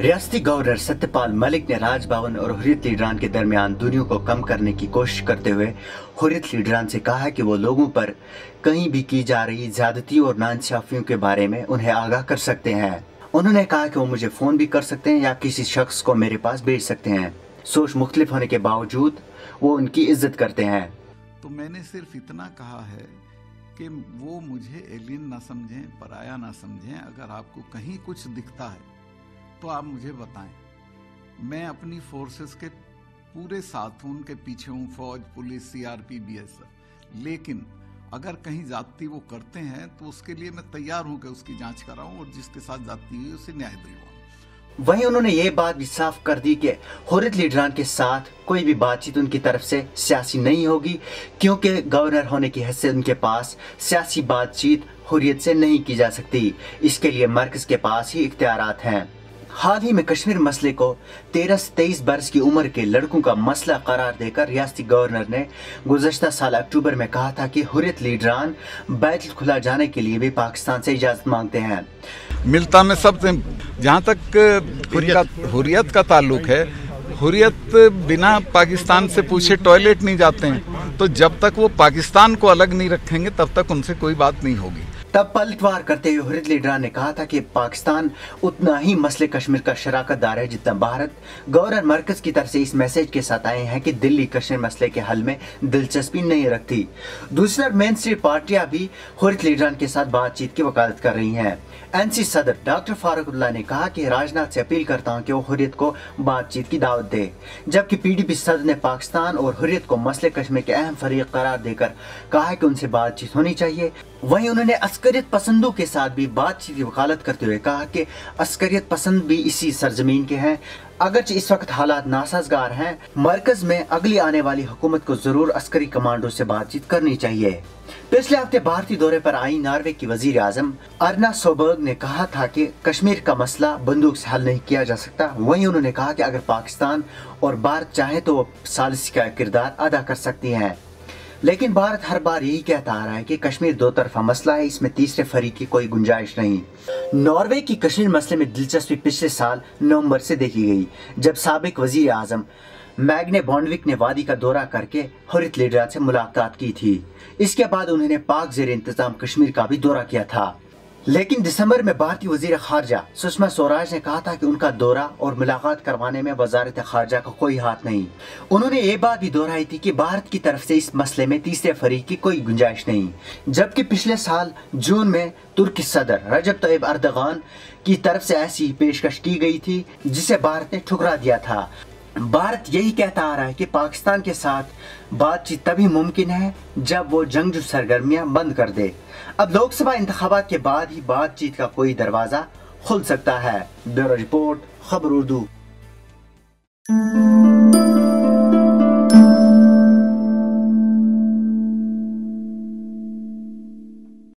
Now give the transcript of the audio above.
रियासती गवर्नर सत्यपाल मलिक ने राज भवन और हुर्रियत लीडरान के दरमियान दूरियों को कम करने की कोशिश करते हुए हुर्रियत लीडरान से कहा है कि वो लोगों पर कहीं भी की जा रही ज्यादती और नाइंसाफियों के बारे में उन्हें आगाह कर सकते हैं। उन्होंने कहा कि वो मुझे फोन भी कर सकते हैं या किसी शख्स को मेरे पास भेज सकते हैं। सोच मुख्तलिफ होने के बावजूद वो उनकी इज्जत करते हैं। तो मैंने सिर्फ इतना कहा है कि वो मुझे एलियन ना समझें, पराया ना समझें। अगर आपको कहीं कुछ दिखता है तो आप मुझे बताएं। मैं अपनी फोर्सेस के पूरे साथ हूं, उनके पीछे हूं, फौज, पुलिस, सीआरपी, बीएसएफ। लेकिन अगर कहीं जाती वो करते हैं तो उसके लिए मैं तैयार हूं कि उसकी जांच कराऊं और जिसके साथ जाती हुई उसे न्याय दिलवाऊं। वहीं उन्होंने ये बात भी साफ कर दी कि हुर्रियत लीडरान के साथ कोई भी बातचीत उनकी तरफ से सियासी नहीं होगी, क्योंकि गवर्नर होने की हैसियत उनके पास सियासी बातचीत हुर्रियत से नहीं की जा सकती। इसके लिए मरकज के पास ही इख्तियारात हैं। हाल ही में कश्मीर मसले को 13 से 23 बरस की उम्र के लड़कों का मसला करार देकर रियासती गवर्नर ने गुज़श्ता साल अक्टूबर में कहा था कि हुर्रियत लीडरान बैतुल खुला जाने के लिए भी पाकिस्तान से इजाज़त मांगते हैं। मिलता में सबसे जहाँ तक हुर्रियत का ताल्लुक है, हुर्रियत बिना पाकिस्तान से पूछे टॉयलेट नहीं जाते हैं। तो जब तक वो पाकिस्तान को अलग नहीं रखेंगे तब तक उनसे कोई बात नहीं होगी। तब पलटवार करते हुए हुर्रियत लीडरान ने कहा था कि पाकिस्तान उतना ही मसले कश्मीर का शराकतदार है जितना भारत। गवर्नर मरकज की तरफ से इस मैसेज के साथ आए हैं कि दिल्ली कश्मीर मसले के हल में दिलचस्पी नहीं रखती। दूसरी तरफ मेन स्ट्रीम पार्टियां भी हुर्रियत लीडरान के साथ बातचीत की वकालत कर रही हैं। एनसी सदर डॉक्टर फारूकुल्लाह ने कहा कि राजनाथ से अपील करता हूं कि वो हुर्रियत को बातचीत की दावत दे, जबकि पीडीपी सदर ने पाकिस्तान और हुर्रियत को मसले कश्मीर के अहम फरीक करार देकर कहा है कि उनसे बातचीत होनी चाहिए। वहीं उन्होंने अस्करियत पसंदों के साथ भी बातचीत की वकालत करते हुए कहा कि अस्करियत पसंद भी इसी सरजमीन के हैं। अगरचे इस वक्त हालात नासाजगार हैं, मरकज में अगली आने वाली हुकूमत को जरूर अस्करी कमांडो से बातचीत करनी चाहिए। पिछले हफ्ते भारतीय दौरे पर आई नॉर्वे की वजीर आजम अर्ना सोबर्ग ने कहा था कि कश्मीर का मसला बंदूक से हल नहीं किया जा सकता। वहीं उन्होंने कहा कि अगर पाकिस्तान और भारत चाहे तो वो सालिसी का किरदार अदा कर सकती हैं, लेकिन भारत हर बार यही कहता आ रहा है कि कश्मीर दो तरफा मसला है, इसमें तीसरे फरीक की कोई गुंजाइश नहीं। नॉर्वे की कश्मीर मसले में दिलचस्पी पिछले साल नवंबर से देखी गई, जब साबिक वजीर आजम मैग्ने बॉन्डविक ने वादी का दौरा करके हुर्रियत लीडरान से मुलाकात की थी। इसके बाद उन्होंने पाक ज़ेर इंतजाम कश्मीर का भी दौरा किया था। लेकिन दिसंबर में भारतीय वजीर खारजा सुषमा स्वराज ने कहा था कि उनका दौरा और मुलाकात करवाने में वजारत खारजा का कोई हाथ नहीं। उन्होंने ये बात भी दोहराई थी कि भारत की तरफ से इस मसले में तीसरे फरीक की कोई गुंजाइश नहीं। जबकि पिछले साल जून में तुर्की सदर रजब तैयब अर्दगान की तरफ से ऐसी पेशकश की गई थी जिसे भारत ने ठुकरा दिया था। भारत यही कहता आ रहा है कि पाकिस्तान के साथ बातचीत तभी मुमकिन है जब वो जंगजू सरगर्मियां बंद कर दे। अब लोकसभा इंतखाबात के बाद ही बातचीत का कोई दरवाजा खुल सकता है। ब्यूरो रिपोर्ट, खबर उर्दू।